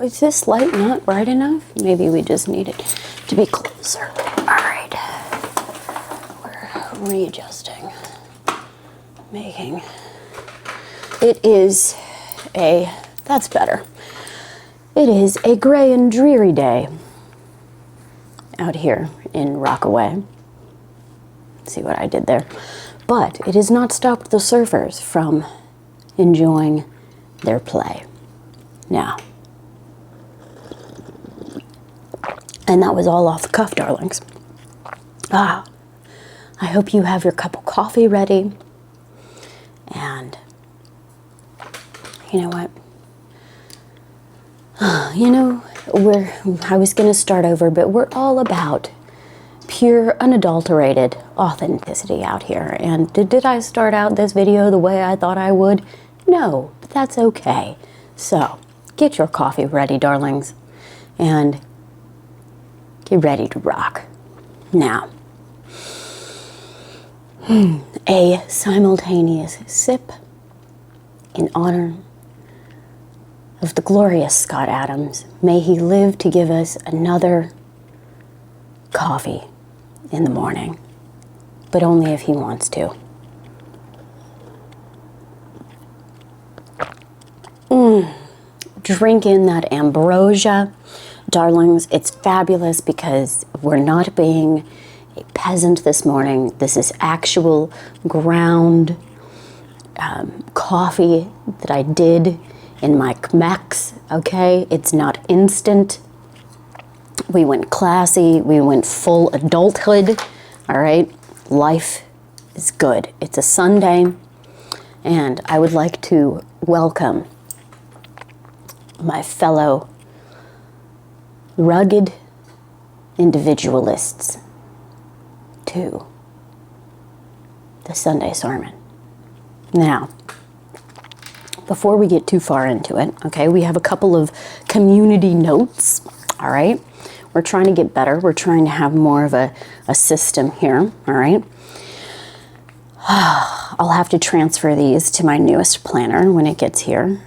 Is this light not bright enough? Maybe we just need it to be closer. All right. We're readjusting. Making. It is that's better. It is a gray and dreary day out here in Rockaway. See what I did there? But it has not stopped the surfers from enjoying their play. Now, and that was all off the cuff, darlings. I hope you have your cup of coffee ready. And you know what? I was going to start over, but we're all about pure, unadulterated authenticity out here. And did I start out this video the way I thought I would? No, but that's okay. So, get your coffee ready, darlings, and get ready to rock. Now, a simultaneous sip in honor of the glorious Scott Adams. May he live to give us another coffee in the morning, but only if he wants to. Drink in that ambrosia, darlings. It's fabulous because we're not being a peasant this morning. This is actual ground coffee that I did in my Chemex, okay? It's not instant. We went classy. We went full adulthood, all right? Life is good. It's a Sunday, and I would like to welcome my fellow rugged individualists to the Sunday sermon. Now, before we get too far into it, okay, we have a couple of community notes, all right? We're trying to get better. We're trying to have more of a system here, all right? I'll have to transfer these to my newest planner when it gets here.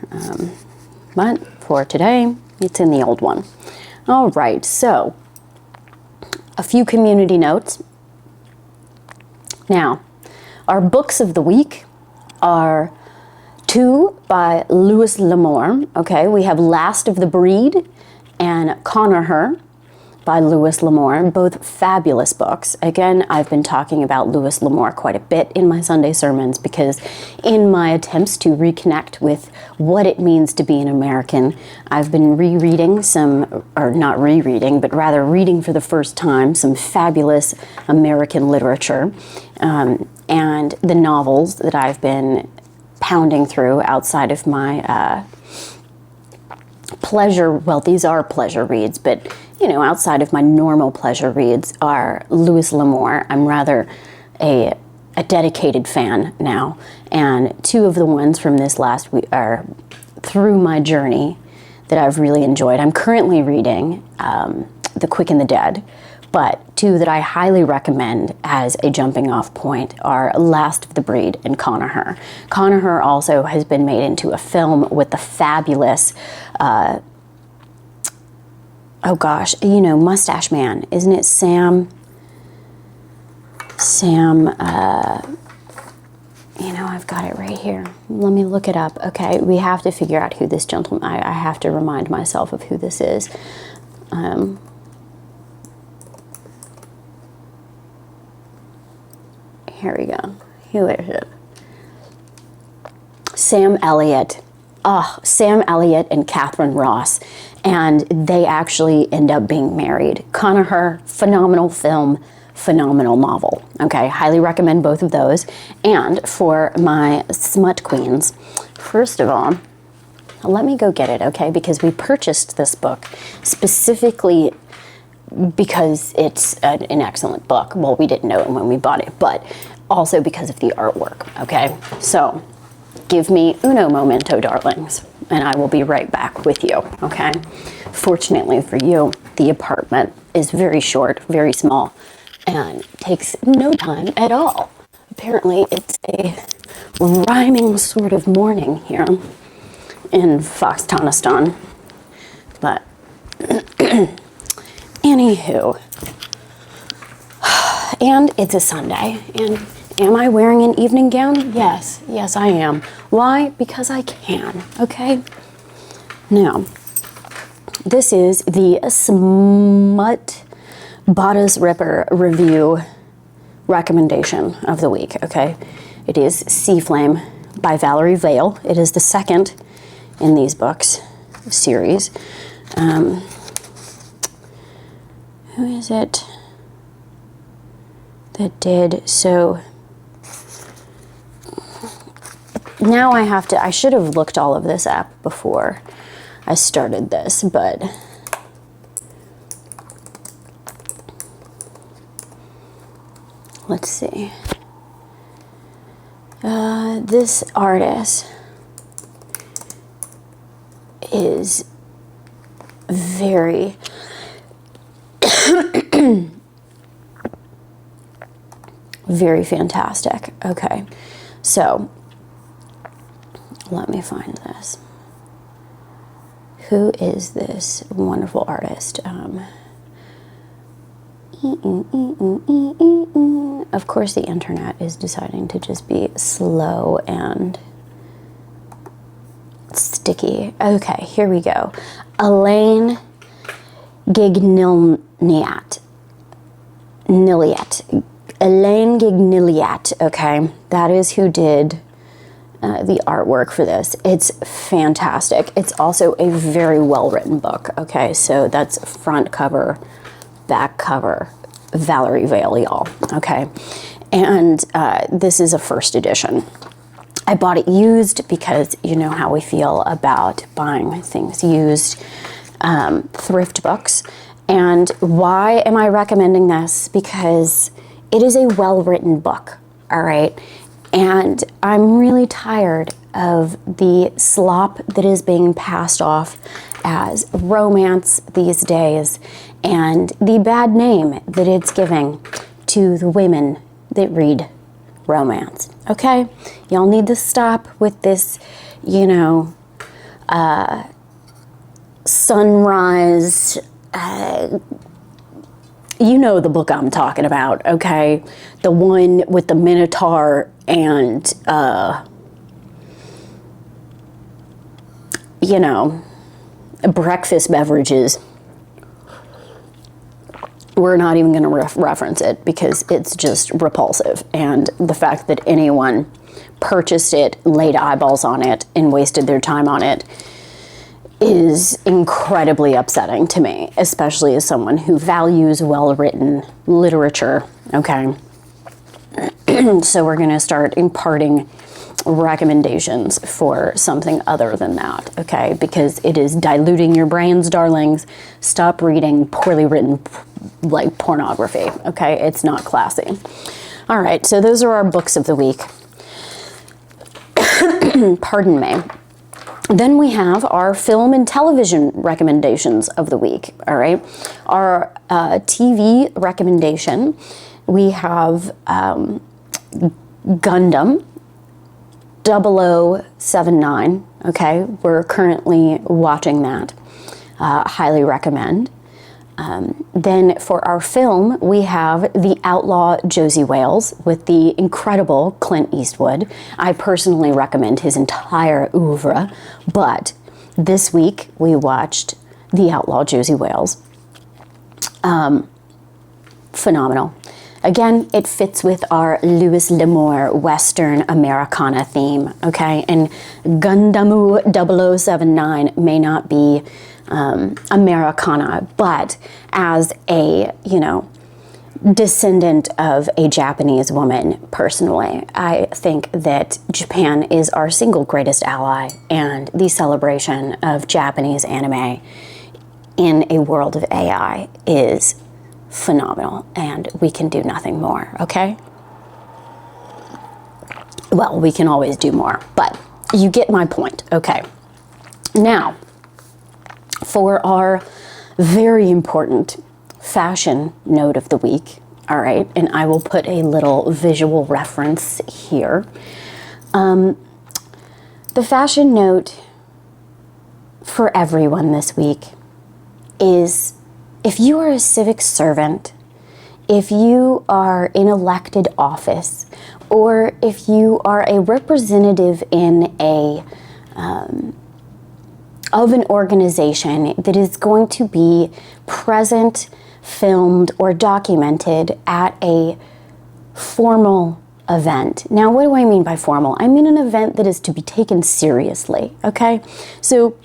But for today, it's in the old one. All right, so a few community notes. Now, our books of the week are 2 by Louis L'Amour. Okay, we have Last of the Breed and Conagher by Louis L'Amour, both fabulous books. Again, I've been talking about Louis L'Amour quite a bit in my Sunday sermons because in my attempts to reconnect with what it means to be an American, I've been rereading some, or not rereading, but rather reading for the first time some fabulous American literature and the novels that I've been pounding through outside of my pleasure, well, these are pleasure reads, but you know, outside of my normal pleasure reads are Louis L'Amour. I'm rather a dedicated fan now, and 2 of the ones from this last week are through my journey that I've really enjoyed. I'm currently reading The Quick and the Dead, but 2 that I highly recommend as a jumping off point are Last of the Breed and Conagher. Conagher also has been made into a film with the fabulous oh gosh, you know, Mustache Man, isn't it Sam, you know, I've got it right here. Let me look it up. Okay, we have to figure out who this gentleman, I have to remind myself of who this is. Here we go. Who is it? Sam Elliott. Sam Elliott and Catherine Ross. And they actually end up being married. Conagher, phenomenal film, phenomenal novel. Okay, highly recommend both of those. And for my smut queens, first of all, let me go get it, okay? Because we purchased this book specifically because it's an excellent book. Well, we didn't know it when we bought it, but also because of the artwork, okay? So, give me uno momento, darlings, and I will be right back with you, okay? Fortunately for you, the apartment is very short, very small, and takes no time at all. Apparently, it's a rhyming sort of morning here in Foxtonistan. But anywho, and it's a Sunday, and am I wearing an evening gown? Yes, yes I am. Why? Because I can, okay? Now, this is the Smut Bodice Ripper review recommendation of the week, okay? It is Seaflame by Valerie Vayle. It is the second in these books series. Who is it that did? So now I should have looked all of this up before I started this, but let's see. This artist is very very fantastic. Okay, so let me find this. Who is this wonderful artist? Of course, the internet is deciding to just be slow and sticky. Okay, here we go. Elaine Gignilliat. Elaine Gignilliat, okay? That is who did the artwork for this. It's fantastic. It's also a very well-written book, okay? So that's front cover, back cover, Valerie Vayle, y'all, okay? And this is a first edition. I bought it used because you know how we feel about buying things used, thrift books. And why am I recommending this? Because it is a well-written book, all right? And I'm really tired of the slop that is being passed off as romance these days and the bad name that it's giving to the women that read romance, okay? Y'all need to stop with this, you know, sunrise, you know the book I'm talking about, okay? The one with the Minotaur and, you know, breakfast beverages. We're not even going to reference it because it's just repulsive. And the fact that anyone purchased it, laid eyeballs on it, and wasted their time on it is incredibly upsetting to me, especially as someone who values well-written literature, okay? So we're going to start imparting recommendations for something other than that, okay? Because it is diluting your brains, darlings. Stop reading poorly written, like, pornography, okay? It's not classy. All right, so those are our books of the week. Pardon me. Then we have our film and television recommendations of the week, all right? Our TV recommendation, we have Gundam 0079, okay? We're currently watching that. Highly recommend. Then for our film, we have the Outlaw Josey Wales with the incredible Clint Eastwood. I personally recommend his entire oeuvre, but this week we watched the Outlaw Josey Wales. Phenomenal. Again, it fits with our Louis L'Amour Western Americana theme, okay? And Gundam 0079 may not be Americana, but as a, you know, descendant of a Japanese woman, personally, I think that Japan is our single greatest ally, and the celebration of Japanese anime in a world of AI is phenomenal, and we can do nothing more, okay? Well, we can always do more, but you get my point, okay? Now, for our very important fashion note of the week, all right, and I will put a little visual reference here. The fashion note for everyone this week is if you are a civic servant, if you are in elected office, or if you are a representative in of an organization that is going to be present, filmed, or documented at a formal event. Now, what do I mean by formal? I mean an event that is to be taken seriously, okay? So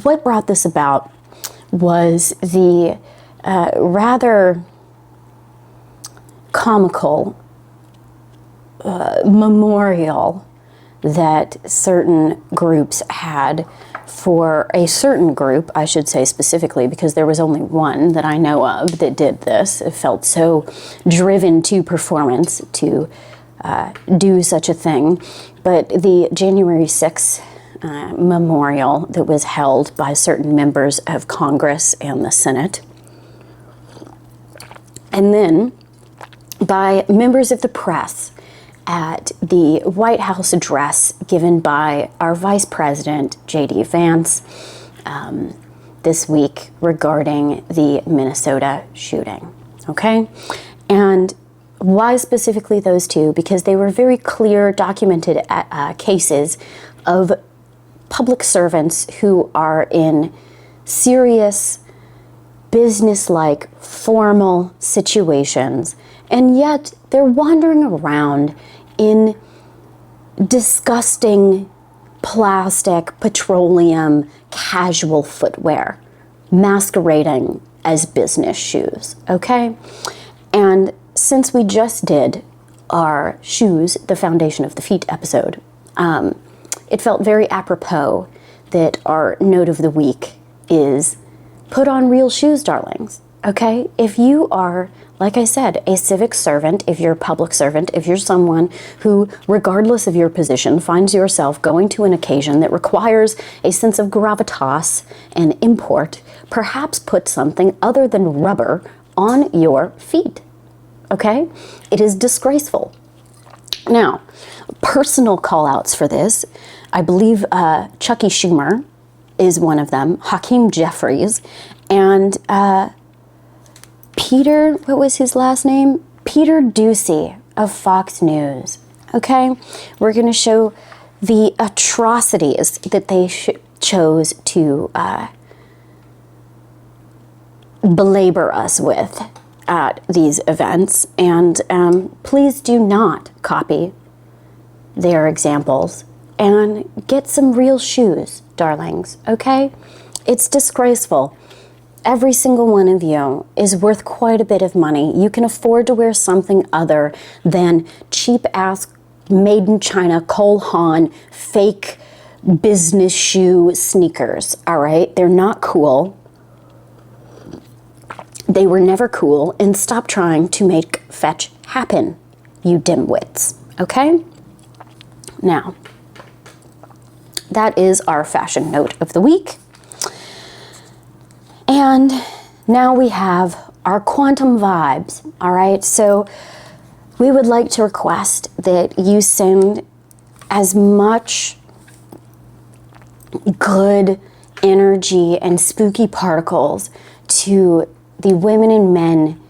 what brought this about was the rather comical memorial that certain groups had for a certain group, I should say specifically, because there was only one that I know of that did this. It felt so driven to performance to do such a thing. But the January 6th memorial that was held by certain members of Congress and the Senate, and then by members of the press at the White House address given by our Vice President, J.D. Vance, this week regarding the Minnesota shooting, okay? And why specifically those two? Because they were very clear, documented cases of public servants who are in serious, business-like, formal situations, and yet they're wandering around in disgusting plastic, petroleum, casual footwear, masquerading as business shoes, okay? And since we just did our Shoes, the Foundation of the Feet episode, it felt very apropos that our note of the week is put on real shoes, darlings, okay? If you are, like I said, a civic servant, if you're a public servant, if you're someone who, regardless of your position, finds yourself going to an occasion that requires a sense of gravitas and import, perhaps put something other than rubber on your feet, okay? It is disgraceful. Now, personal call-outs for this, I believe Chucky Schumer is one of them, Hakeem Jeffries, and Peter, what was his last name? Peter Doocy of Fox News, okay? We're going to show the atrocities that they chose to belabor us with at these events, and please do not copy their examples and get some real shoes, darlings, okay? It's disgraceful. Every single one of you is worth quite a bit of money. You can afford to wear something other than cheap-ass, made-in-China, Cole Haan, fake business shoe sneakers, all right? They're not cool. They were never cool, and stop trying to make fetch happen, you dimwits, okay? Now, that is our fashion note of the week. And now we have our quantum vibes, all right? So we would like to request that you send as much good energy and spooky particles to the women and men,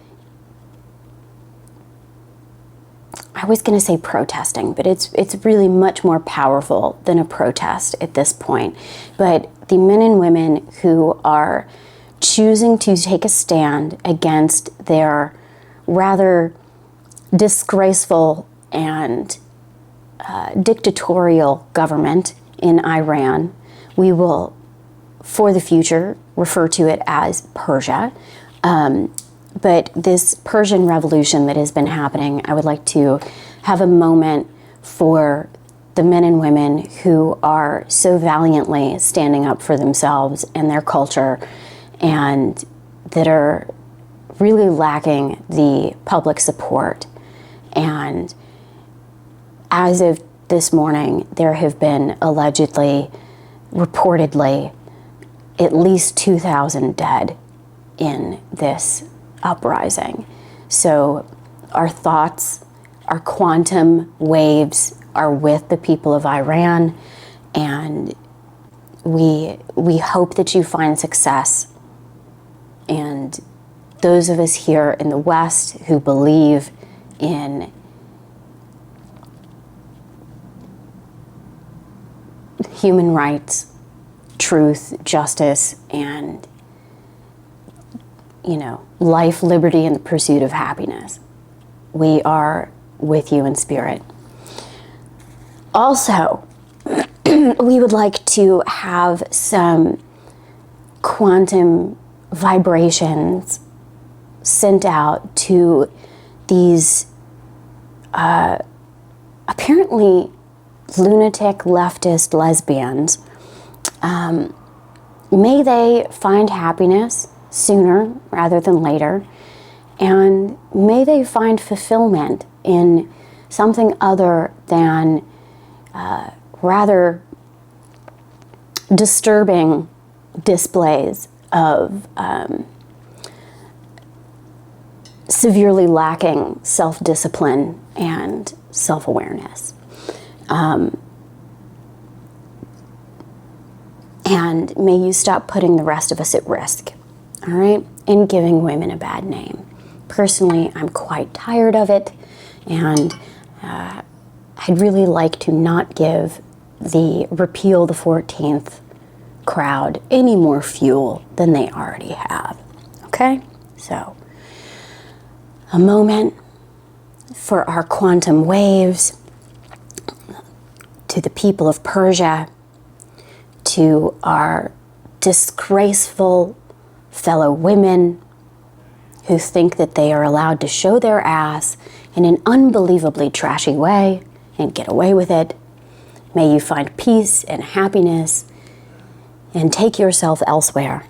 I was going to say protesting, but it's really much more powerful than a protest at this point. But the men and women who are choosing to take a stand against their rather disgraceful and dictatorial government in Iran, we will, for the future, refer to it as Persia. But this Persian revolution that has been happening, I would like to have a moment for the men and women who are so valiantly standing up for themselves and their culture, and that are really lacking the public support. And as of this morning, there have been allegedly, reportedly, at least 2,000 dead in this uprising. So our thoughts, our quantum waves are with the people of Iran, and we hope that you find success those of us here in the West who believe in human rights, truth, justice, and, life, liberty, and the pursuit of happiness. We are with you in spirit. Also, we would like to have some quantum vibrations sent out to these apparently lunatic leftist lesbians. May they find happiness sooner rather than later, and may they find fulfillment in something other than rather disturbing displays of severely lacking self-discipline and self-awareness. And may you stop putting the rest of us at risk, all right, and giving women a bad name. Personally, I'm quite tired of it, and I'd really like to not give the repeal the 14th crowd any more fuel than they already have, okay? So, a moment for our quantum waves, to the people of Persia, to our disgraceful fellow women who think that they are allowed to show their ass in an unbelievably trashy way and get away with it. May you find peace and happiness and take yourself elsewhere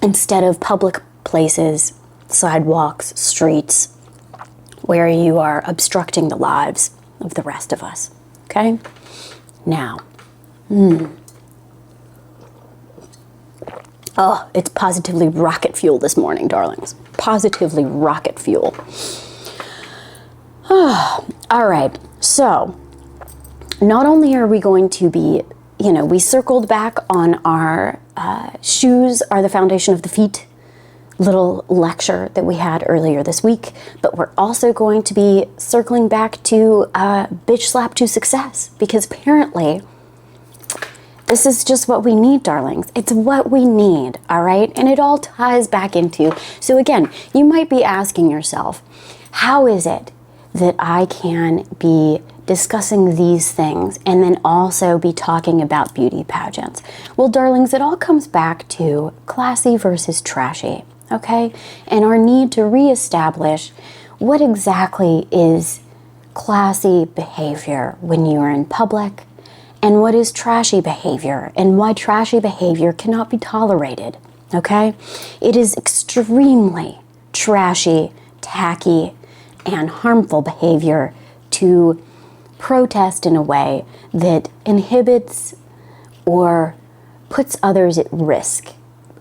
instead of public places, sidewalks, streets, where you are obstructing the lives of the rest of us, okay? Now, oh, it's positively rocket fuel this morning, darlings. Positively rocket fuel. All right, so not only are we going to be, we circled back on our shoes are the foundation of the feet little lecture that we had earlier this week, but we're also going to be circling back to bitch slap to success, because apparently this is just what we need, darlings. It's what we need, all right? And it all ties back into, so again, you might be asking yourself, how is it that I can be discussing these things and then also be talking about beauty pageants? Well, darlings, it all comes back to classy versus trashy, okay? And our need to reestablish what exactly is classy behavior when you are in public, and what is trashy behavior, and why trashy behavior cannot be tolerated, okay? It is extremely trashy, tacky, and harmful behavior to protest in a way that inhibits or puts others at risk,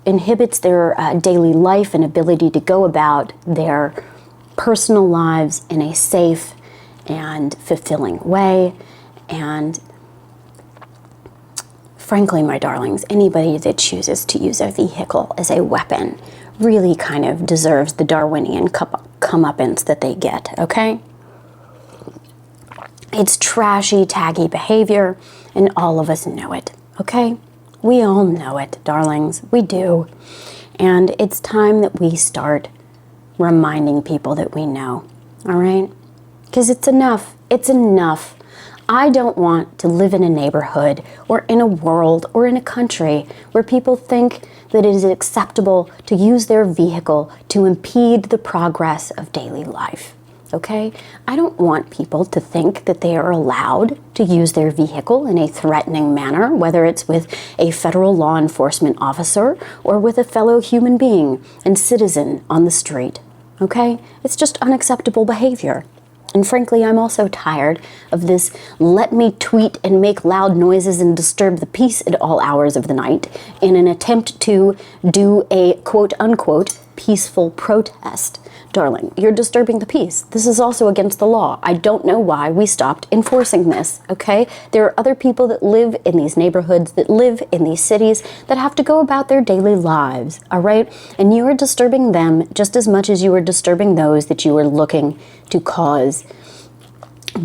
inhibits their daily life and ability to go about their personal lives in a safe and fulfilling way. And frankly, my darlings, anybody that chooses to use a vehicle as a weapon really kind of deserves the Darwinian comeuppance that they get, okay? It's trashy, taggy behavior, and all of us know it, okay? We all know it, darlings. We do. And it's time that we start reminding people that we know, all right? Because it's enough. It's enough. I don't want to live in a neighborhood or in a world or in a country where people think that it is acceptable to use their vehicle to impede the progress of daily life, okay? I don't want people to think that they are allowed to use their vehicle in a threatening manner, whether it's with a federal law enforcement officer or with a fellow human being and citizen on the street, okay? It's just unacceptable behavior. And frankly, I'm also tired of this let me tweet and make loud noises and disturb the peace at all hours of the night in an attempt to do a quote-unquote peaceful protest. darling, you're disturbing the peace. This is also against the law. I don't know why we stopped enforcing this, okay? There are other people that live in these neighborhoods, that live in these cities, that have to go about their daily lives, all right? And you are disturbing them just as much as you are disturbing those that you are looking to cause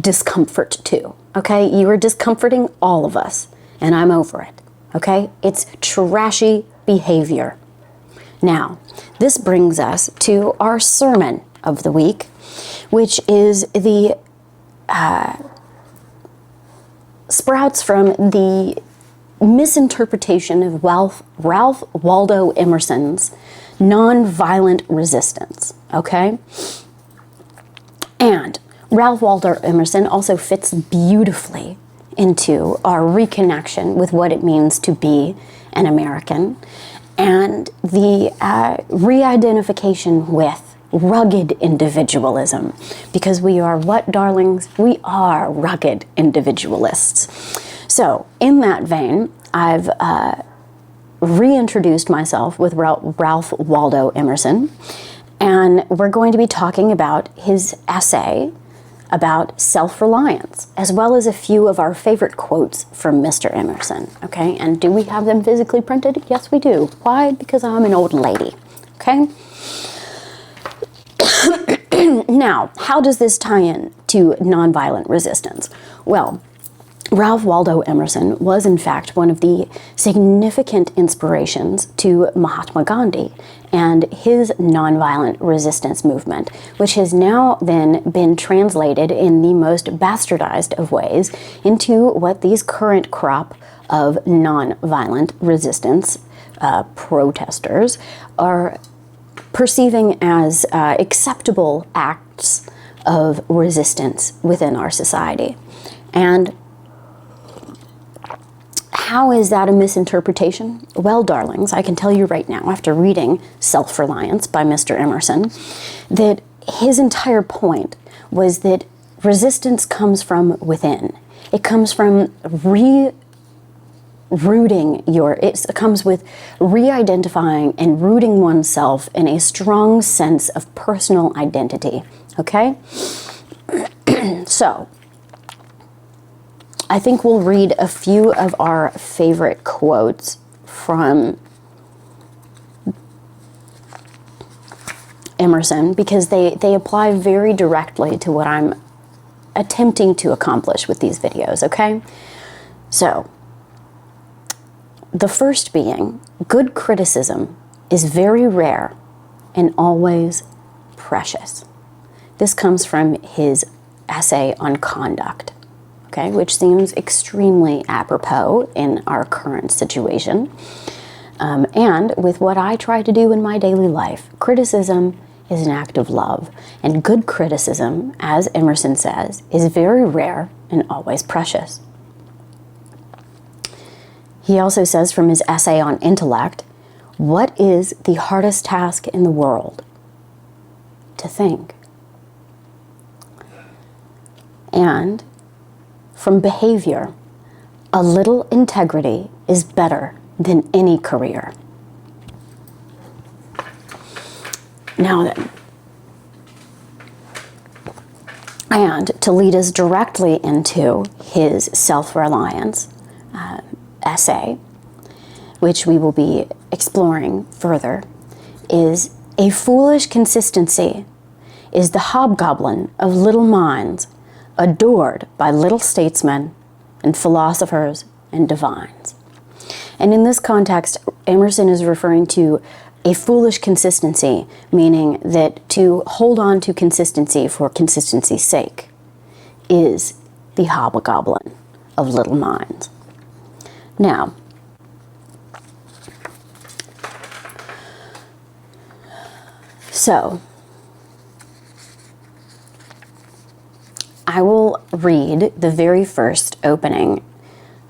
discomfort to, okay? You are discomforting all of us, and I'm over it, okay? It's trashy behavior. Now, this brings us to our sermon of the week, which is the sprouts from the misinterpretation of Ralph Waldo Emerson's nonviolent resistance, okay? And Ralph Waldo Emerson also fits beautifully into our reconnection with what it means to be an American, and the re-identification with rugged individualism. Because we are what, darlings? We are rugged individualists. So, in that vein, I've reintroduced myself with Ralph Waldo Emerson, and we're going to be talking about his essay about self-reliance, as well as a few of our favorite quotes from Mr. Emerson, okay? And do we have them physically printed? Yes, we do. Why? Because I'm an old lady, okay? Now, how does this tie in to nonviolent resistance? Well, Ralph Waldo Emerson was in fact one of the significant inspirations to Mahatma Gandhi and his nonviolent resistance movement, which has now then been translated in the most bastardized of ways into what these current crop of nonviolent resistance protesters are perceiving as acceptable acts of resistance within our society. And how is that a misinterpretation? Well, darlings, I can tell you right now, after reading Self-Reliance by Mr. Emerson, that his entire point was that resistance comes from within. It comes from it comes with re-identifying and rooting oneself in a strong sense of personal identity, okay? So, I think we'll read a few of our favorite quotes from Emerson because they apply very directly to what I'm attempting to accomplish with these videos, okay? So, the first being, good criticism is very rare and always precious. This comes from his essay on conduct. Okay, which seems extremely apropos in our current situation. And with what I try to do in my daily life, criticism is an act of love. And good criticism, as Emerson says, is very rare and always precious. He also says from his essay on intellect, what is the hardest task in the world? To think. And from behavior, a little integrity is better than any career. Now then, and to lead us directly into his self-reliance essay, which we will be exploring further, is a foolish consistency is the hobgoblin of little minds, adored by little statesmen and philosophers and divines. And in this context, Emerson is referring to a foolish consistency, meaning that to hold on to consistency for consistency's sake is the hobgoblin of little minds. Now, so I will read the very first opening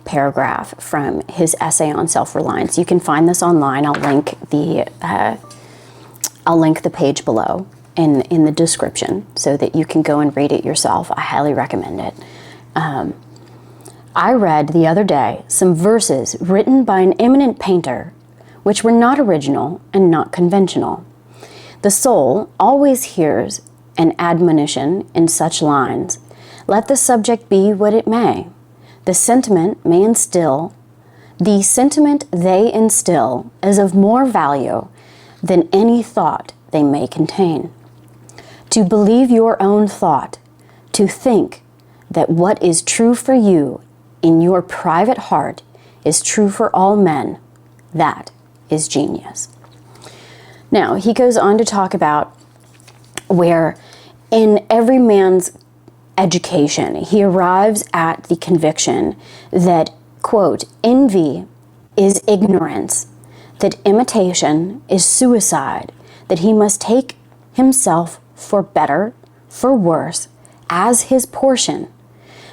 paragraph from his essay on self-reliance. You can find this online. I'll link the page below in the description so that you can go and read it yourself. I highly recommend it. I read the other day some verses written by an eminent painter which were not original and not conventional. The soul always hears an admonition in such lines, let the subject be what it may. The sentiment they instill is of more value than any thought they may contain. To believe your own thought, to think that what is true for you in your private heart is true for all men, that is genius. Now, he goes on to talk about where in every man's education, he arrives at the conviction that, quote, envy is ignorance, that imitation is suicide, that he must take himself for better, for worse, as his portion,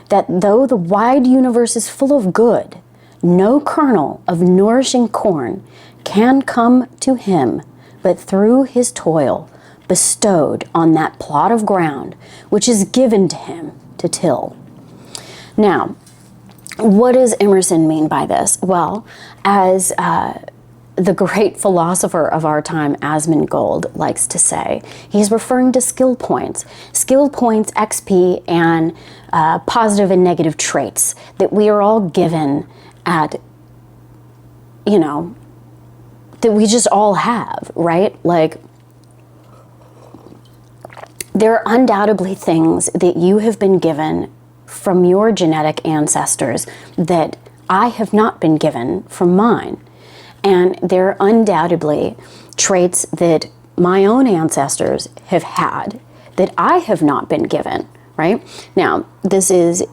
that though the wide universe is full of good, no kernel of nourishing corn can come to him but through his toil bestowed on that plot of ground which is given to him to till. Now, what does Emerson mean by this? Well, as the great philosopher of our time, Asmongold, likes to say, he's referring to skill points. Skill points, XP, and positive and negative traits that we are all given at, that we just all have, right? Like, there are undoubtedly things that you have been given from your genetic ancestors that I have not been given from mine. And there are undoubtedly traits that my own ancestors have had that I have not been given, right? Now, this is,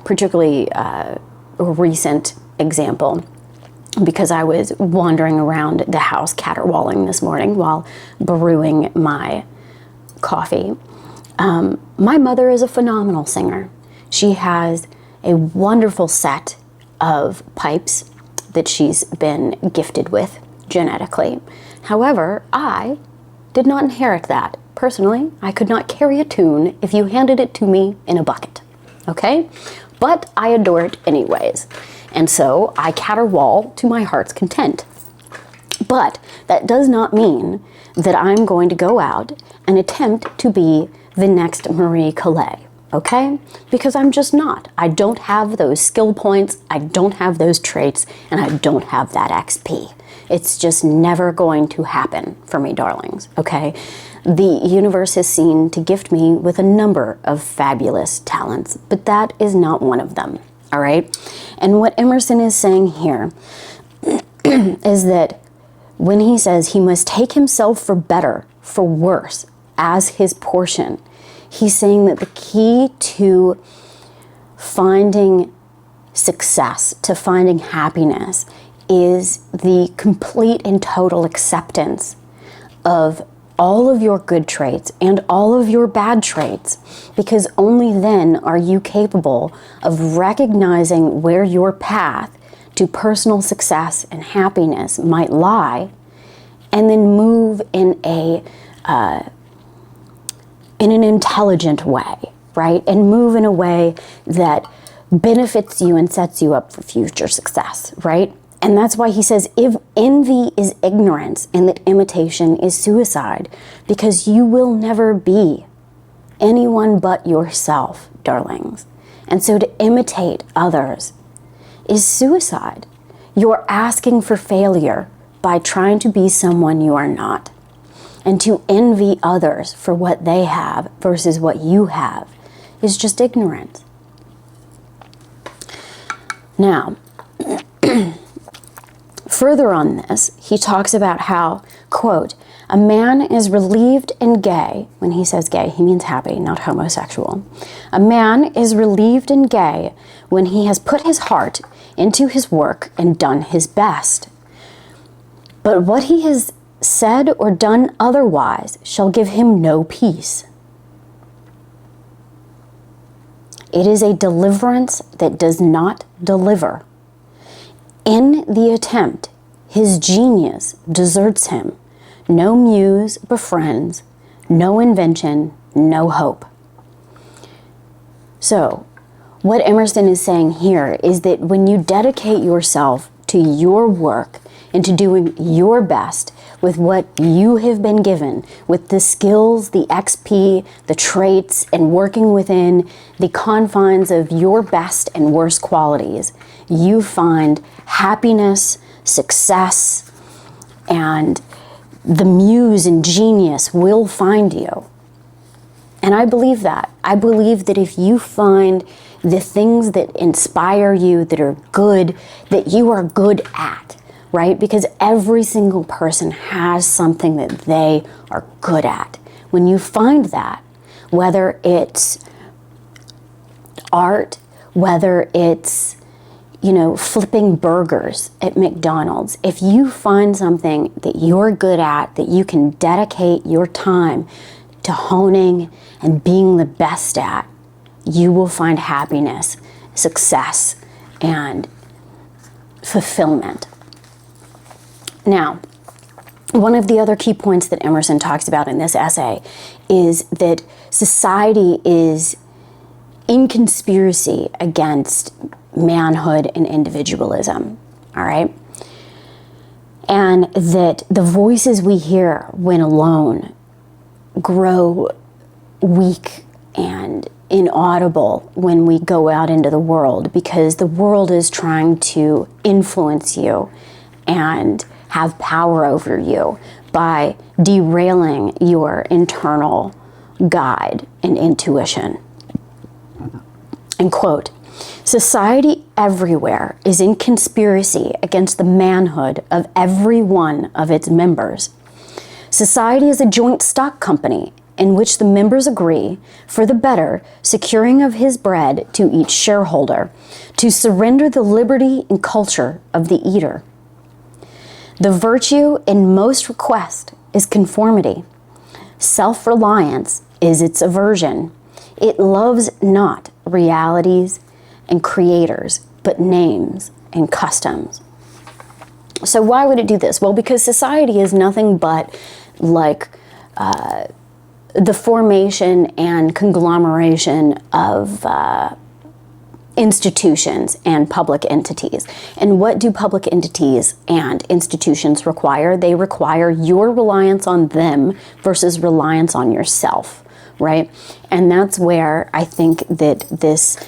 particularly a recent example because I was wandering around the house caterwauling this morning while brewing my coffee. My mother is a phenomenal singer. She has a wonderful set of pipes that she's been gifted with genetically. However, I did not inherit that. Personally, I could not carry a tune if you handed it to me in a bucket, okay? But I adore it anyways. And so I caterwaul to my heart's content. But that does not mean that I'm going to go out and attempt to be the next Marie Calais, okay? Because I'm just not. I don't have those skill points, I don't have those traits, and I don't have that XP. It's just never going to happen for me, darlings, okay? The universe is seen to gift me with a number of fabulous talents, but that is not one of them, all right? And what Emerson is saying here is that when he says he must take himself for better, for worse, as his portion, he's saying that the key to finding success, to finding happiness, is the complete and total acceptance of all of your good traits and all of your bad traits, because only then are you capable of recognizing where your path to personal success and happiness might lie, and then move in an intelligent way, right? And move in a way that benefits you and sets you up for future success, right? And that's why he says, if envy is ignorance and that imitation is suicide, because you will never be anyone but yourself, darlings. And so to imitate others is suicide. You're asking for failure by trying to be someone you are not. And to envy others for what they have versus what you have is just ignorance. Now, further on this, he talks about how, quote, a man is relieved and gay. When he says gay, he means happy, not homosexual. A man is relieved and gay when he has put his heart into his work and done his best. But what he has said or done otherwise shall give him no peace. It is a deliverance that does not deliver. In the attempt, his genius deserts him. No muse befriends, no invention, no hope. So, what Emerson is saying here is that when you dedicate yourself to your work, into doing your best with what you have been given, with the skills, the XP, the traits, and working within the confines of your best and worst qualities, you find happiness, success, and the muse and genius will find you. And I believe that. I believe that if you find the things that inspire you, that are good, that you are good at, right? Because every single person has something that they are good at. When you find that, whether it's art, whether it's, flipping burgers at McDonald's, if you find something that you're good at, that you can dedicate your time to honing and being the best at, you will find happiness, success, and fulfillment. Now, one of the other key points that Emerson talks about in this essay is that society is in conspiracy against manhood and individualism, all right? And that the voices we hear when alone grow weak and inaudible when we go out into the world, because the world is trying to influence you and have power over you by derailing your internal guide and intuition. And quote, "Society everywhere is in conspiracy against the manhood of every one of its members. Society is a joint stock company in which the members agree, for the better securing of his bread to each shareholder, to surrender the liberty and culture of the eater. The virtue in most request is conformity. Self-reliance is its aversion. It loves not realities and creators, but names and customs." So why would it do this? Well, because society is nothing but like the formation and conglomeration of institutions and public entities. And what do public entities and institutions require? They require your reliance on them versus reliance on yourself, right? And that's where I think that this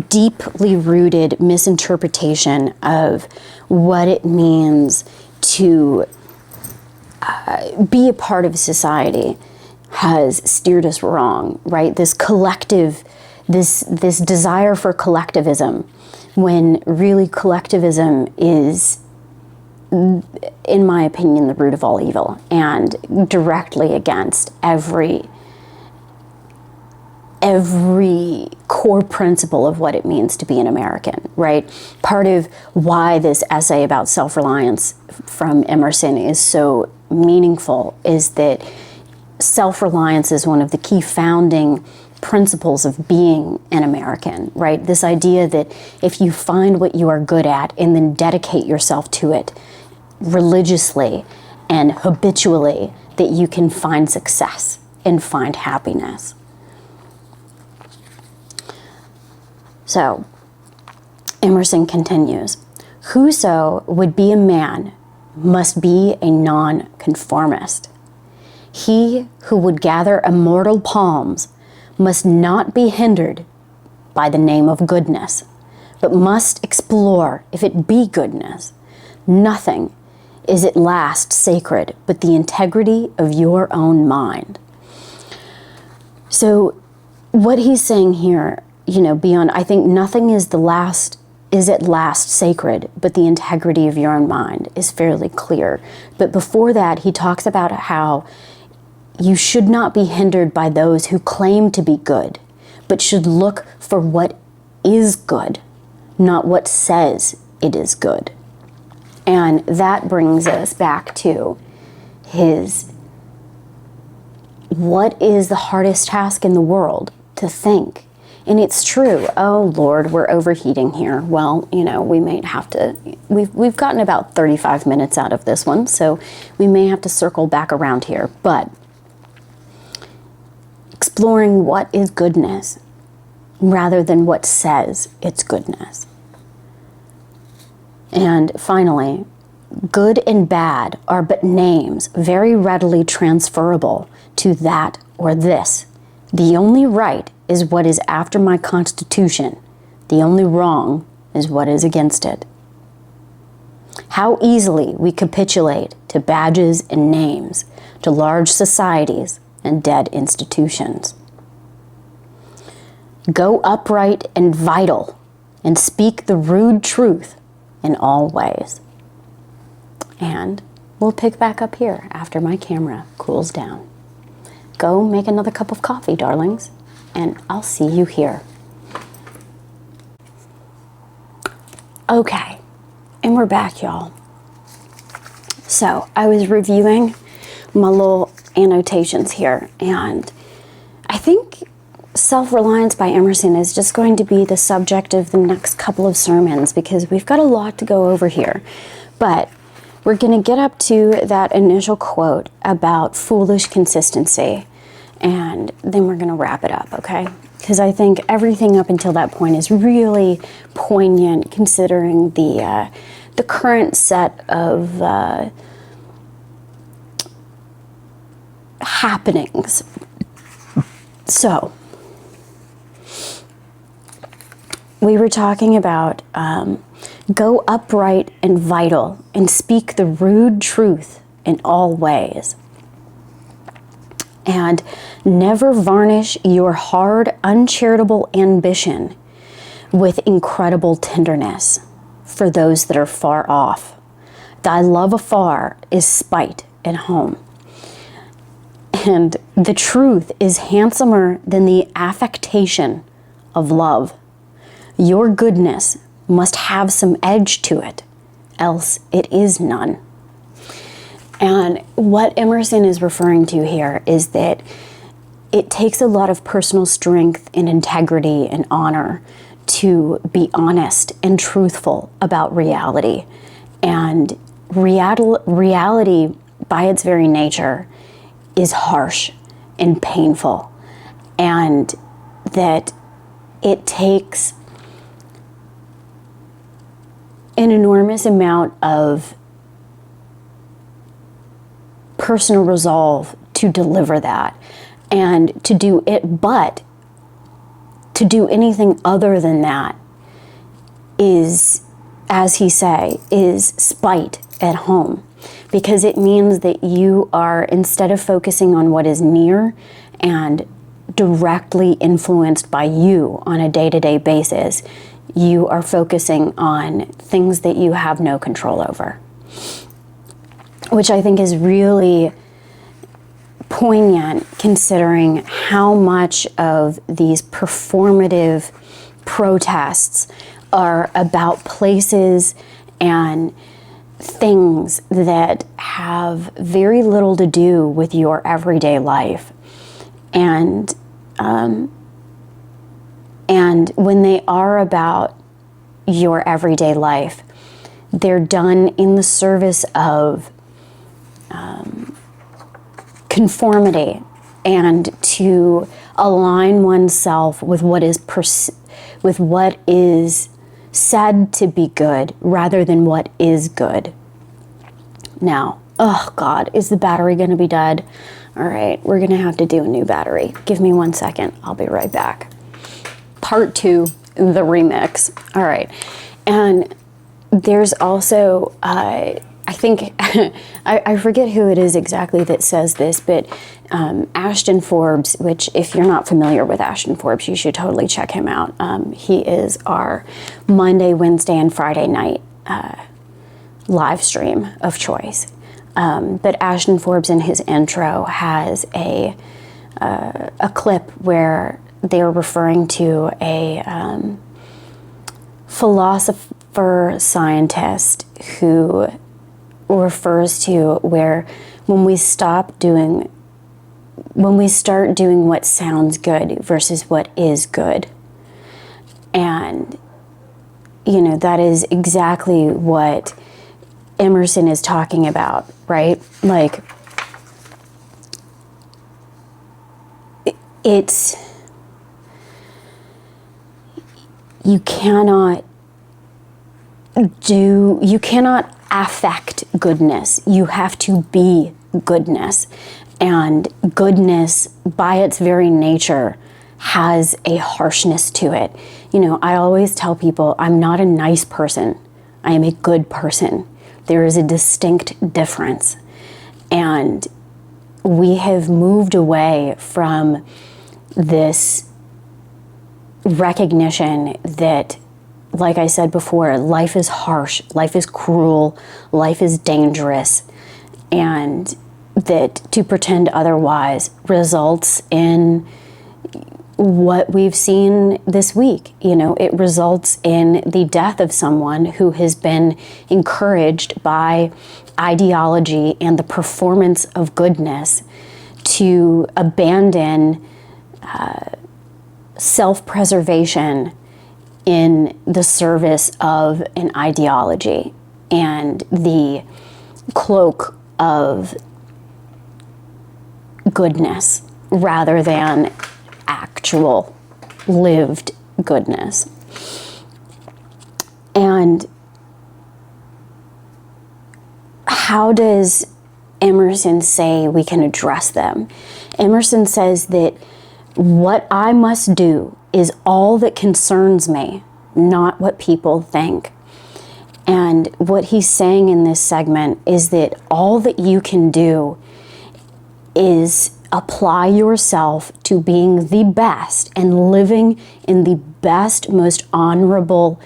deeply rooted misinterpretation of what it means to be a part of society has steered us wrong, right? This collective, this desire for collectivism, when really collectivism is, in my opinion, the root of all evil and directly against every core principle of what it means to be an American, right? Part of why this essay about self-reliance from Emerson is so meaningful is that self-reliance is one of the key founding principles of being an American, right? This idea that if you find what you are good at and then dedicate yourself to it religiously and habitually, that you can find success and find happiness. So, Emerson continues, "Whoso would be a man must be a nonconformist. He who would gather immortal palms must not be hindered by the name of goodness, but must explore if it be goodness. Nothing is at last sacred but the integrity of your own mind." So what he's saying here, beyond, I think nothing is at last sacred, but the integrity of your own mind is fairly clear. But before that, he talks about how you should not be hindered by those who claim to be good, but should look for what is good, not what says it is good. And that brings us back to what is the hardest task in the world? To think. And it's true. Oh Lord, we're overheating here. Well, we may have to, we've gotten about 35 minutes out of this one, so we may have to circle back around here. But exploring what is goodness rather than what says it's goodness. And finally, good and bad are but names very readily transferable to that or this. The only right is what is after my constitution. The only wrong is what is against it. How easily we capitulate to badges and names, to large societies and dead institutions. Go upright and vital, and speak the rude truth in all ways. And we'll pick back up here after my camera cools down. Go make another cup of coffee, darlings, and I'll see you here. Okay, and we're back, y'all. So I was reviewing my little annotations here, and I think Self-Reliance by Emerson is just going to be the subject of the next couple of sermons because we've got a lot to go over here. But we're going to get up to that initial quote about foolish consistency, and then we're going to wrap it up, okay? Because I think everything up until that point is really poignant considering the current set of happenings. So, we were talking about go upright and vital and speak the rude truth in all ways. And never varnish your hard, uncharitable ambition with incredible tenderness for those that are far off. Thy love afar is spite at home. And the truth is handsomer than the affectation of love. Your goodness must have some edge to it, else it is none. And what Emerson is referring to here is that it takes a lot of personal strength and integrity and honor to be honest and truthful about reality. And reality, by its very nature, is harsh and painful. And that it takes an enormous amount of personal resolve to deliver that and to do it, but to do anything other than that is, as he say, is spite at home, because it means that you are, instead of focusing on what is near and directly influenced by you on a day-to-day basis, you are focusing on things that you have no control over, which I think is really poignant considering how much of these performative protests are about places and things that have very little to do with your everyday life. And when they are about your everyday life, they're done in the service of conformity and to align oneself with what is said to be good rather than what is good. Now, oh God, is the battery going to be dead? All right, we're going to have to do a new battery. Give me 1 second. I'll be right back. Part 2, the remix. All right. And there's also, I think, I forget who it is exactly that says this, but Ashton Forbes, which if you're not familiar with Ashton Forbes, you should totally check him out. He is our Monday, Wednesday, and Friday night live stream of choice. But Ashton Forbes in his intro has a clip where they're referring to a philosopher scientist who refers to where when we start doing what sounds good versus what is good. And, you know, that is exactly what Emerson is talking about, right? Like, you cannot you cannot affect goodness. You have to be goodness. And goodness, by its very nature, has a harshness to it. You know, I always tell people, I'm not a nice person. I am a good person. There is a distinct difference. And we have moved away from this recognition that, like I said before, life is harsh, life is cruel, life is dangerous, and that to pretend otherwise results in what we've seen this week. You know, it results in the death of someone who has been encouraged by ideology and the performance of goodness to abandon self-preservation in the service of an ideology and the cloak of goodness rather than actual lived goodness. And how does Emerson say we can address them? Emerson says that what I must do is all that concerns me, not what people think. And what he's saying in this segment is that all that you can do is apply yourself to being the best and living in the best, most honorable,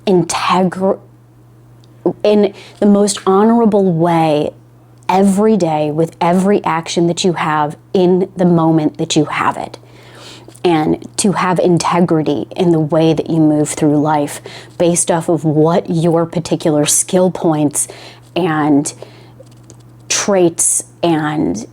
in the most honorable way every day with every action that you have in the moment that you have it. And to have integrity in the way that you move through life based off of what your particular skill points and traits and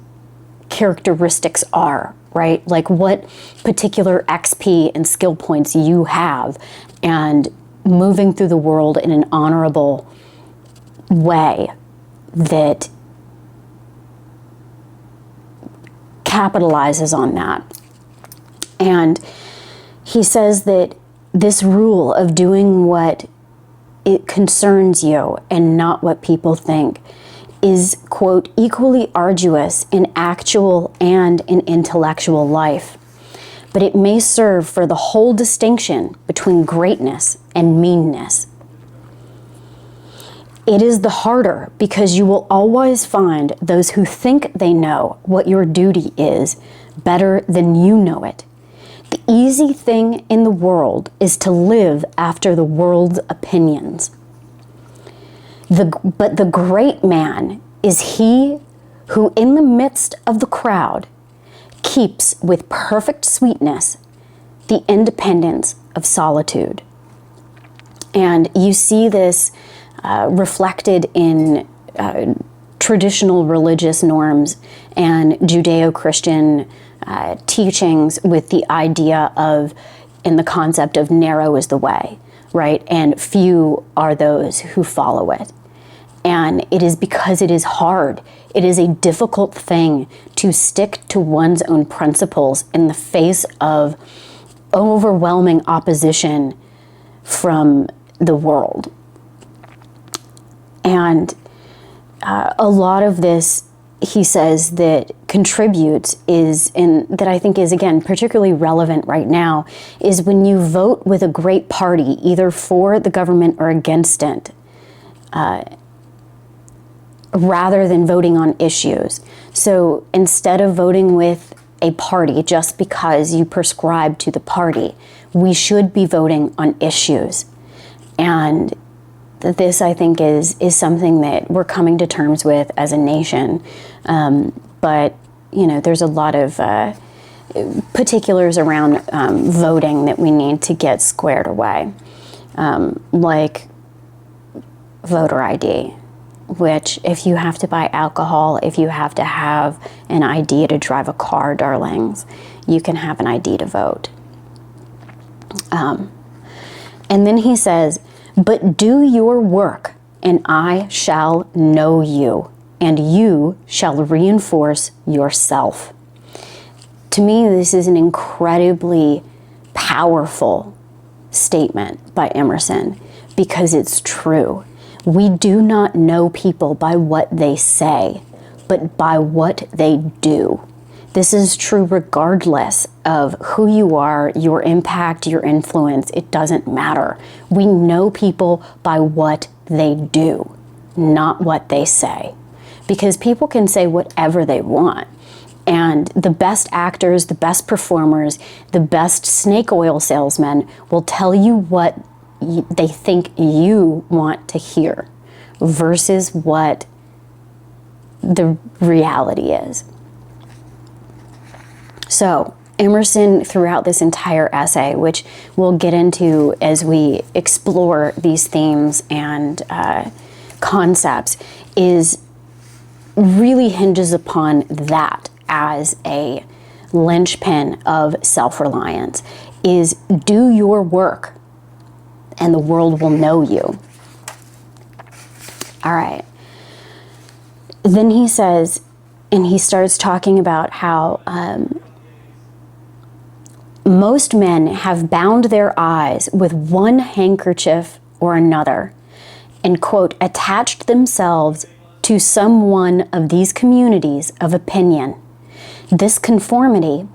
characteristics are, right? Like what particular XP and skill points you have, and moving through the world in an honorable way that capitalizes on that. And he says that this rule of doing what it concerns you and not what people think is, quote, equally arduous in actual and in intellectual life. But it may serve for the whole distinction between greatness and meanness. It is the harder because you will always find those who think they know what your duty is better than you know it. The easy thing in the world is to live after the world's opinions. But the great man is he who, in the midst of the crowd, keeps with perfect sweetness the independence of solitude. And you see this reflected in traditional religious norms and Judeo-Christian teachings with the idea of, in the concept of narrow is the way, right? And few are those who follow it. And it is because it is hard. It is a difficult thing to stick to one's own principles in the face of overwhelming opposition from the world. And a lot of this, he says, that contributes that I think is, again, particularly relevant right now, is when you vote with a great party, either for the government or against it, rather than voting on issues. So instead of voting with a party just because you prescribe to the party, we should be voting on issues. And this, I think, is something that we're coming to terms with as a nation. But, you know, there's a lot of particulars around voting that we need to get squared away, like voter ID, which if you have to buy alcohol, if you have to have an ID to drive a car, darlings, you can have an ID to vote. And then he says, but do your work, and I shall know you, and you shall reinforce yourself. To me, this is an incredibly powerful statement by Emerson, because it's true. We do not know people by what they say, but by what they do. This is true regardless of who you are, your impact, your influence. It doesn't matter. We know people by what they do, not what they say. Because people can say whatever they want. And the best actors, the best performers, the best snake oil salesmen will tell you what they think you want to hear versus what the reality is. So Emerson, throughout this entire essay, which we'll get into as we explore these themes and concepts, really hinges upon that as a linchpin of self-reliance, is do your work and the world will know you. All right. Then he says, and he starts talking about how most men have bound their eyes with one handkerchief or another and, quote, attached themselves to some one of these communities of opinion. This conformity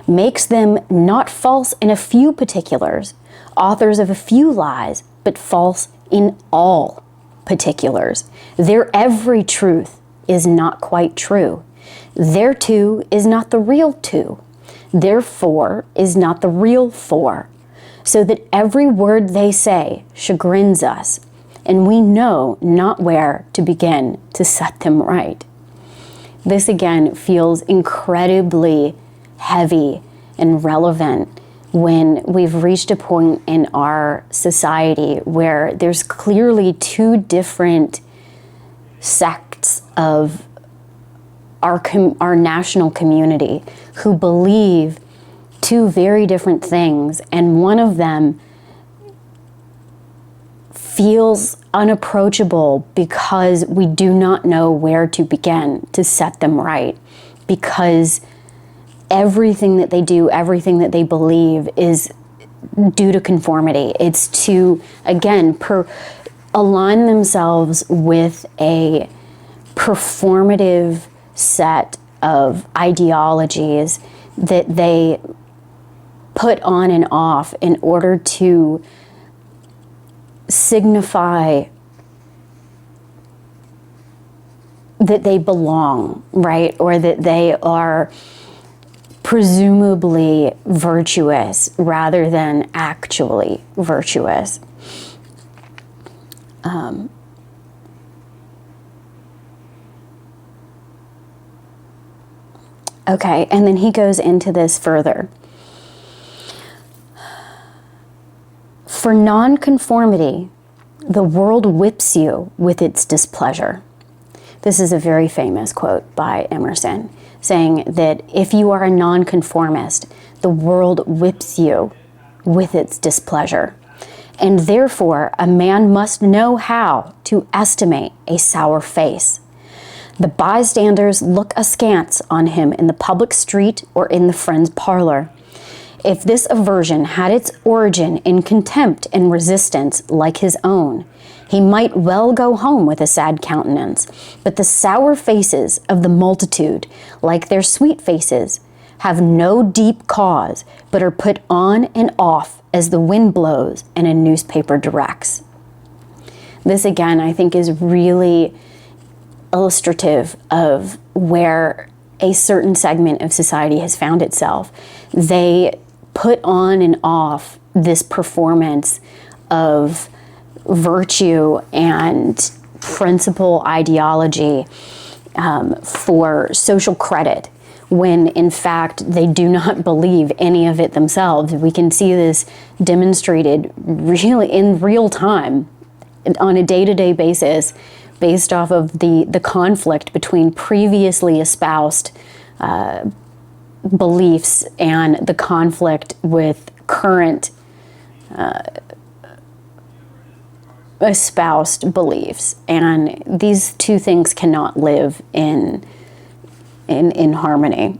makes them not false in a few particulars, authors of a few lies, but false in all particulars. Their every truth is not quite true. Their two is not the real two. Their four is not the real four. So that every word they say chagrins us, and we know not where to begin to set them right. This again feels incredibly heavy and relevant when we've reached a point in our society where there's clearly two different sects of our national community who believe two very different things, and one of them feels unapproachable because we do not know where to begin to set them right, because everything that they do, everything that they believe is due to conformity. It's to, again, align themselves with a performative set of ideologies that they put on and off in order to signify that they belong, right? Or that they are presumably virtuous rather than actually virtuous. Okay, and then he goes into this further. For nonconformity, the world whips you with its displeasure. This is a very famous quote by Emerson, saying that if you are a nonconformist, the world whips you with its displeasure. And therefore, a man must know how to estimate a sour face. The bystanders look askance on him in the public street or in the friend's parlor. If this aversion had its origin in contempt and resistance like his own, he might well go home with a sad countenance. But the sour faces of the multitude, like their sweet faces, have no deep cause, but are put on and off as the wind blows and a newspaper directs. This again, I think, is really illustrative of where a certain segment of society has found itself. They put on and off this performance of virtue and principle ideology for social credit, when in fact they do not believe any of it themselves. We can see this demonstrated really in real time on a day-to-day basis based off of the conflict between previously espoused beliefs and the conflict with current espoused beliefs. And these two things cannot live in harmony.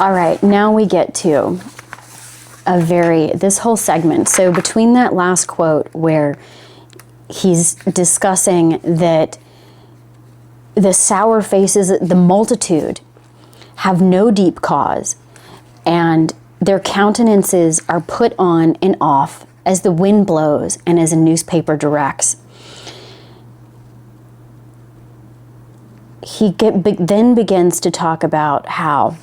All right, now we get to this whole segment. So between that last quote where he's discussing that the sour faces, the multitude, have no deep cause, and their countenances are put on and off as the wind blows and as a newspaper directs. He then begins to talk about how,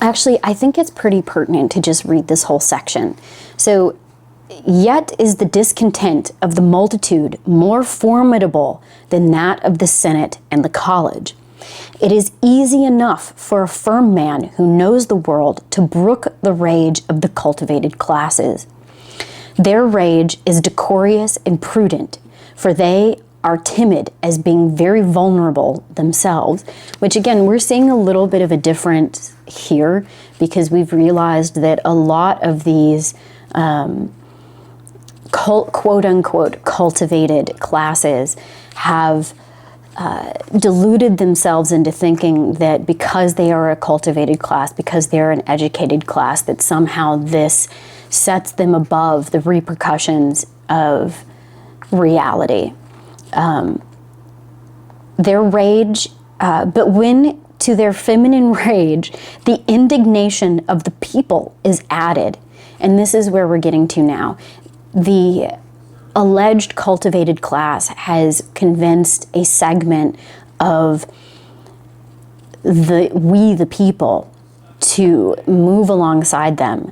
actually, I think it's pretty pertinent to just read this whole section. So, yet is the discontent of the multitude more formidable than that of the Senate and the college. It is easy enough for a firm man who knows the world to brook the rage of the cultivated classes. Their rage is decorous and prudent, for they are timid as being very vulnerable themselves, which again, we're seeing a little bit of a difference here because we've realized that a lot of these quote-unquote cultivated classes have deluded themselves into thinking that because they are a cultivated class, because they're an educated class, that somehow this sets them above the repercussions of reality. Their rage, but when to their feminine rage, the indignation of the people is added, and this is where we're getting to now. The alleged cultivated class has convinced a segment of the people to move alongside them.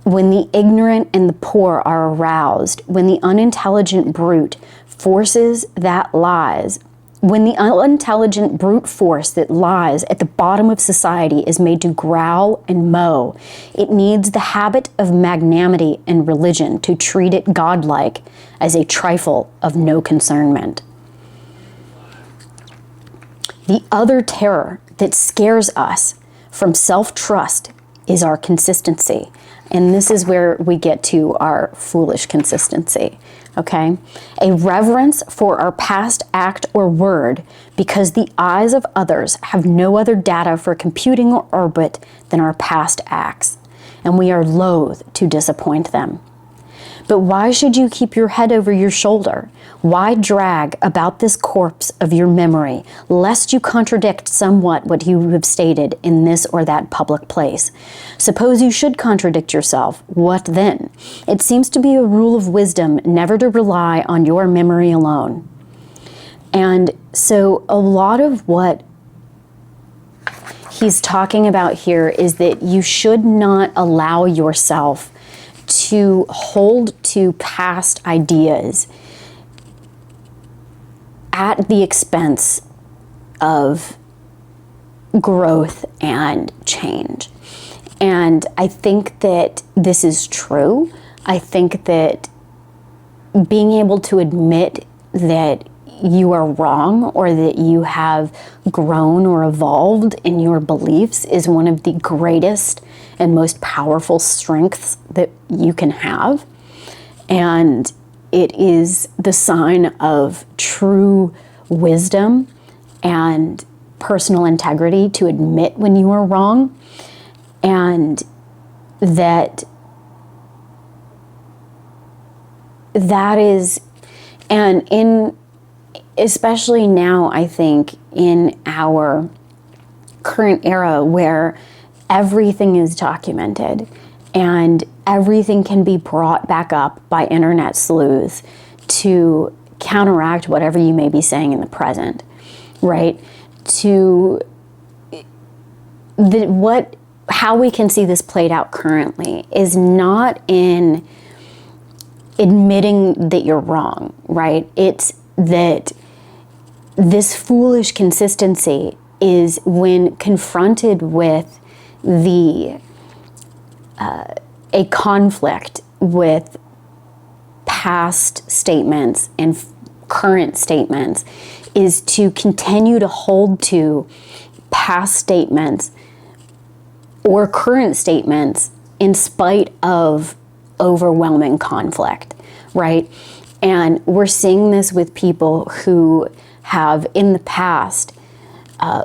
When the ignorant and the poor are aroused, when the unintelligent brute forces that lies, when the unintelligent brute force that lies at the bottom of society is made to growl and mow, it needs the habit of magnanimity and religion to treat it godlike as a trifle of no concernment. The other terror that scares us from self-trust is our consistency. And this is where we get to our foolish consistency, okay? A reverence for our past act or word because the eyes of others have no other data for computing or orbit than our past acts, and we are loath to disappoint them. But why should you keep your head over your shoulder? Why drag about this corpse of your memory, lest you contradict somewhat what you have stated in this or that public place? Suppose you should contradict yourself, what then? It seems to be a rule of wisdom never to rely on your memory alone. And so a lot of what he's talking about here is that you should not allow yourself to hold to past ideas at the expense of growth and change. And I think that this is true. I think that being able to admit that you are wrong or that you have grown or evolved in your beliefs is one of the greatest and most powerful strengths that you can have. And it is the sign of true wisdom and personal integrity to admit when you are wrong, and that is, and in especially now, I think in our current era where everything is documented and everything can be brought back up by internet sleuths to counteract whatever you may be saying in the present, right? How we can see this played out currently is not in admitting that you're wrong, right? It's that this foolish consistency is when confronted with a conflict with past statements and current statements, is to continue to hold to past statements or current statements in spite of overwhelming conflict, right? And we're seeing this with people who have in the past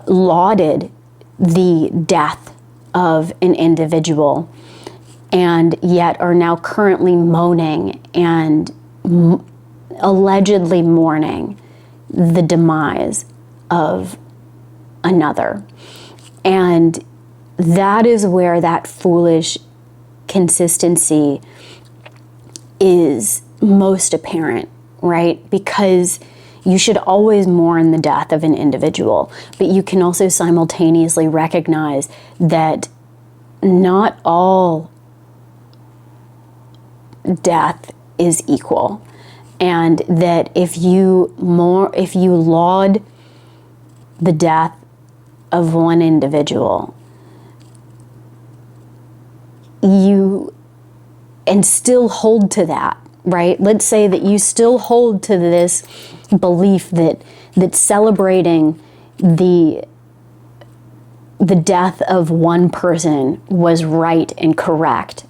lauded the death of an individual, and yet are now currently moaning and allegedly mourning the demise of another. And that is where that foolish consistency is most apparent, right? Because you should always mourn the death of an individual, but you can also simultaneously recognize that not all death is equal, and that if you laud the death of one individual, and still hold to that, right? Let's say that you still hold to this belief that celebrating the death of one person was right and correct.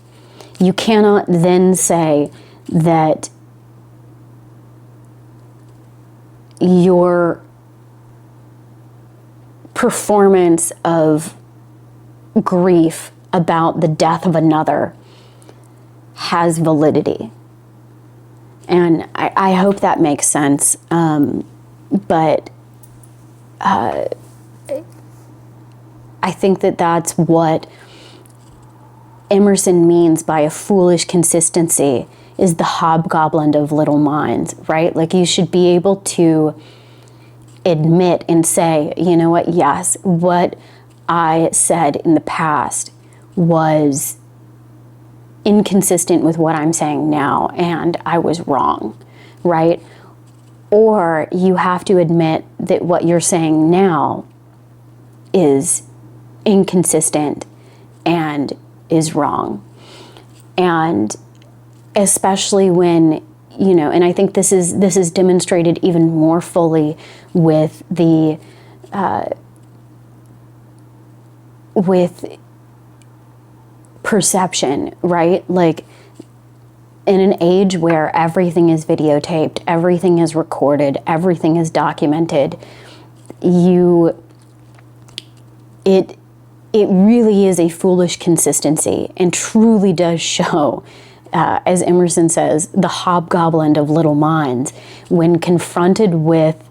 You cannot then say that your performance of grief about the death of another has validity. And I hope that makes sense. But I think that that's what Emerson means by a foolish consistency, is the hobgoblin of little minds, right? Like, you should be able to admit and say, you know what, yes, what I said in the past was inconsistent with what I'm saying now, and I was wrong, right? Or you have to admit that what you're saying now is inconsistent and is wrong. And especially when, you know, and I think this is demonstrated even more fully with the with perception, right? Like, in an age where everything is videotaped, everything is recorded, everything is documented, it really is a foolish consistency, and truly does show, as Emerson says, the hobgoblin of little minds, when confronted with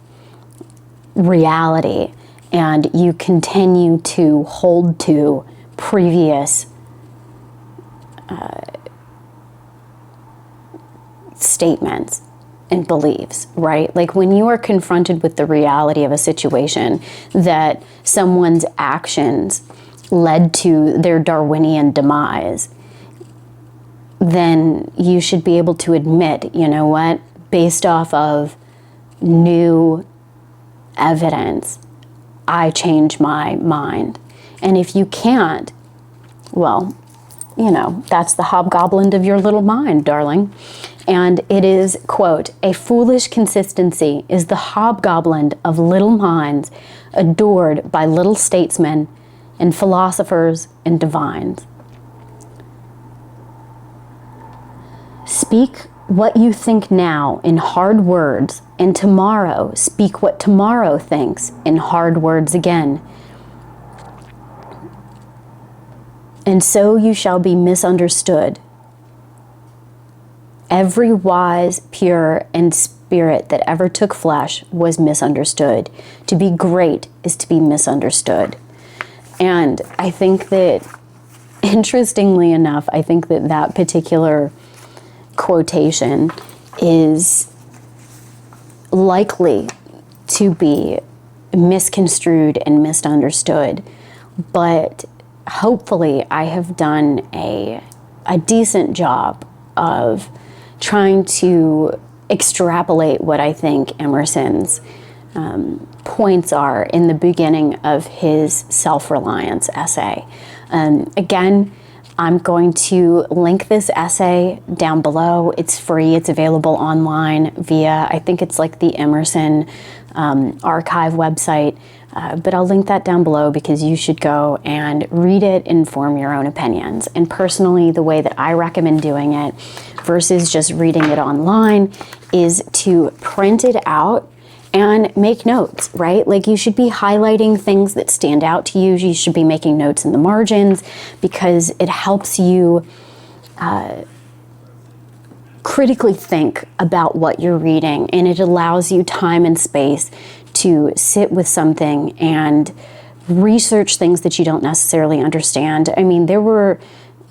reality and you continue to hold to previous statements and beliefs, right? Like, when you are confronted with the reality of a situation, that someone's actions led to their Darwinian demise, then you should be able to admit, you know what, based off of new evidence, I change my mind. And if you can't, well, you know, that's the hobgoblin of your little mind, darling. And it is, quote, a foolish consistency is the hobgoblin of little minds, adored by little statesmen and philosophers and divines. Speak what you think now in hard words, and tomorrow speak what tomorrow thinks in hard words again. And so you shall be misunderstood. Every wise, pure, and spirit that ever took flesh was misunderstood. To be great is to be misunderstood. And I think that, interestingly enough, I think that that particular quotation is likely to be misconstrued and misunderstood. But hopefully I have done a decent job of trying to extrapolate what I think Emerson's points are in the beginning of his self-reliance essay. Again, I'm going to link this essay down below. It's free. It's available online via, I think it's like the Emerson archive website. But I'll link that down below, because you should go and read it and form your own opinions. And personally, the way that I recommend doing it versus just reading it online is to print it out and make notes, right? Like, you should be highlighting things that stand out to you. You should be making notes in the margins, because it helps you critically think about what you're reading, and it allows you time and space to sit with something and research things that you don't necessarily understand. I mean, there were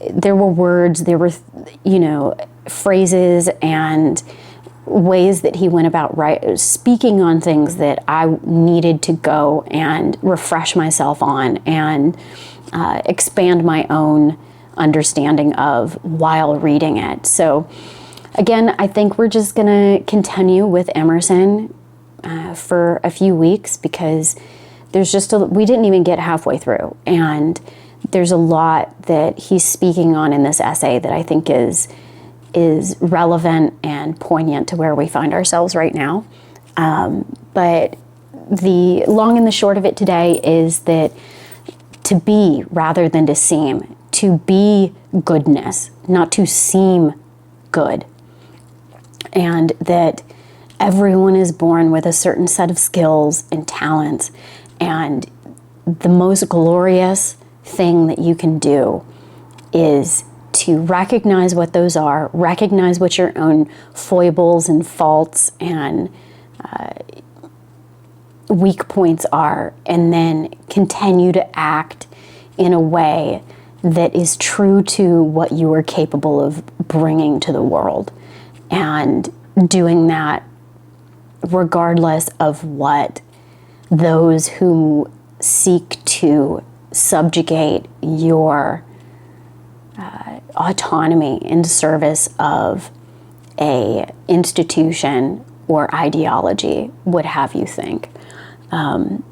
words, there were, phrases and ways that he went about speaking on things that I needed to go and refresh myself on and expand my own understanding of while reading it. So again, I think we're just going to continue with Emerson for a few weeks, because there's we didn't even get halfway through, and there's a lot that he's speaking on in this essay that I think is relevant and poignant to where we find ourselves right now. But the long and the short of it today is that to be rather than to seem, to be goodness, not to seem good. And that everyone is born with a certain set of skills and talents, and the most glorious thing that you can do is to recognize what those are, recognize what your own foibles and faults and weak points are, and then continue to act in a way that is true to what you are capable of bringing to the world. And doing that regardless of what those who seek to subjugate your autonomy in service of a institution or ideology would have you think. And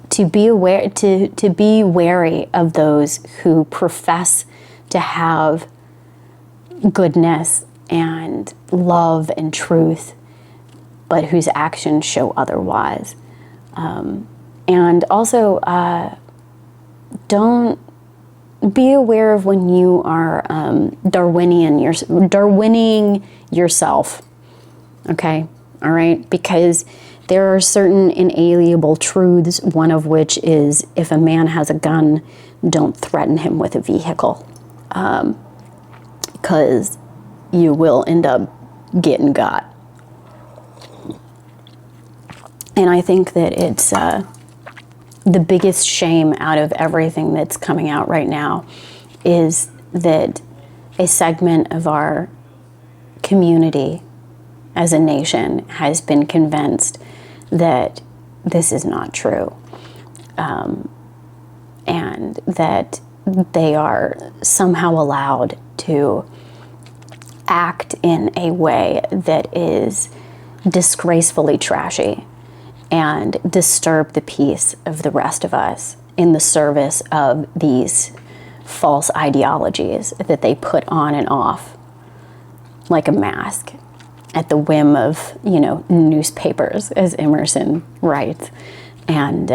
to be aware, to be wary of those who profess to have goodness and love and truth, but whose actions show otherwise. And also, don't be aware of when you are Darwinining yourself. Okay, all right, because there are certain inalienable truths, one of which is if a man has a gun, don't threaten him with a vehicle, because you will end up getting got. And I think that it's the biggest shame out of everything that's coming out right now is that a segment of our community as a nation has been convinced that this is not true, and that they are somehow allowed to act in a way that is disgracefully trashy and disturb the peace of the rest of us in the service of these false ideologies that they put on and off like a mask at the whim of, newspapers, as Emerson writes. And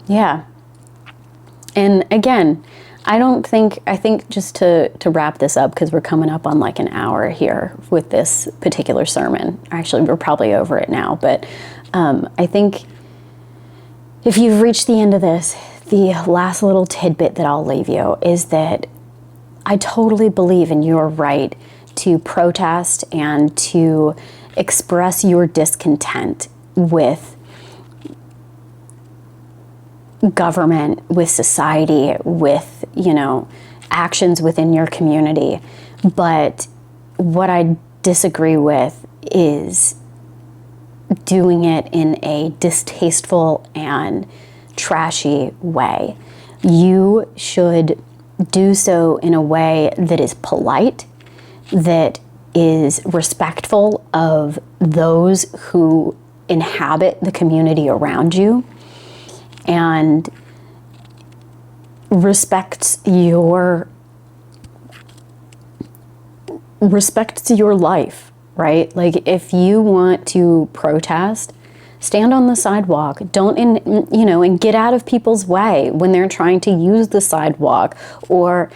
yeah. And again, I think just to wrap this up, because we're coming up on like an hour here with this particular sermon. Actually, we're probably over it now, but I think if you've reached the end of this, the last little tidbit that I'll leave you is that I totally believe in your right to protest and to express your discontent with government, with society, with, actions within your community. But what I disagree with is doing it in a distasteful and trashy way. You should do so in a way that is polite, that is respectful of those who inhabit the community around you, and respects your life, right? Like, if you want to protest, stand on the sidewalk. Don't, and get out of people's way when they're trying to use the sidewalk, or,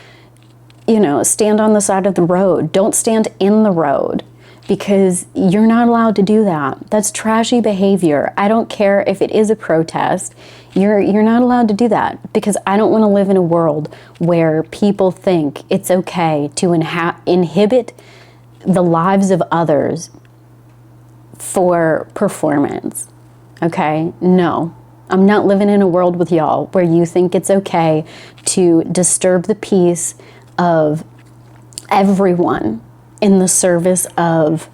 stand on the side of the road. Don't stand in the road. because you're not allowed to do that. That's trashy behavior. I don't care if it is a protest. You're not allowed to do that, because I don't want to live in a world where people think it's okay to inhibit the lives of others for performance. Okay? No. I'm not living in a world with y'all where you think it's okay to disturb the peace of everyone in the service of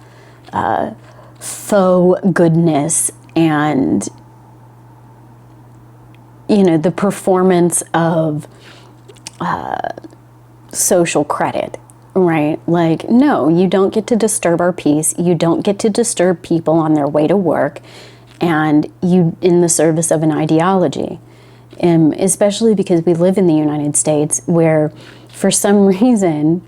faux goodness and, you know, the performance of social credit, right? Like, no, you don't get to disturb our peace. You don't get to disturb people on their way to work, and you in the service of an ideology. Especially because we live in the United States, where for some reason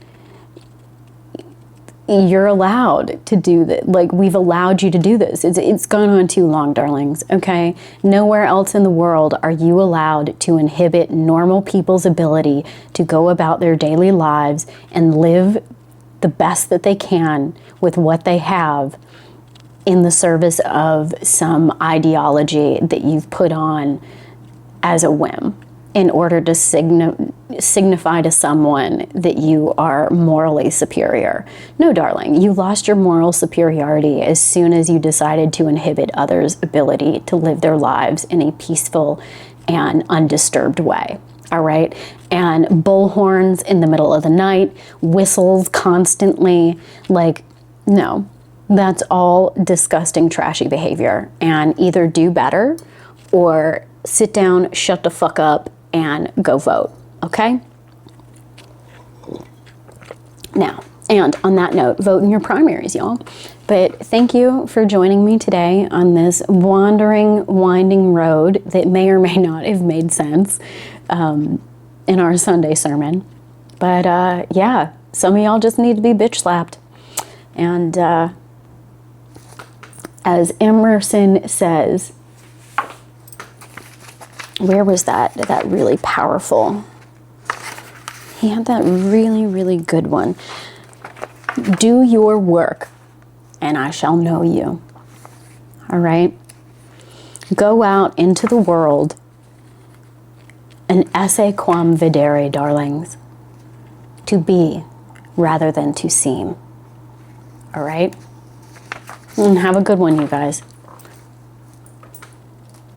you're allowed to do that. Like, we've allowed you to do this. It's gone on too long, darlings, okay? Nowhere else in the world are you allowed to inhibit normal people's ability to go about their daily lives and live the best that they can with what they have in the service of some ideology that you've put on as a whim in order to signify to someone that you are morally superior. No, darling, you lost your moral superiority as soon as you decided to inhibit others' ability to live their lives in a peaceful and undisturbed way. All right? And bullhorns in the middle of the night, whistles constantly, like, no. That's all disgusting, trashy behavior. And either do better or sit down, shut the fuck up, and go vote, okay? Now, and on that note, vote in your primaries, y'all. But thank you for joining me today on this wandering, winding road that may or may not have made sense in our Sunday sermon. But yeah, some of y'all just need to be bitch slapped. And as Emerson says, where was that really powerful? He had that really, really good one. Do your work, and I shall know you. All right? Go out into the world and esse quam videre, darlings. To be rather than to seem. All right? And have a good one, you guys.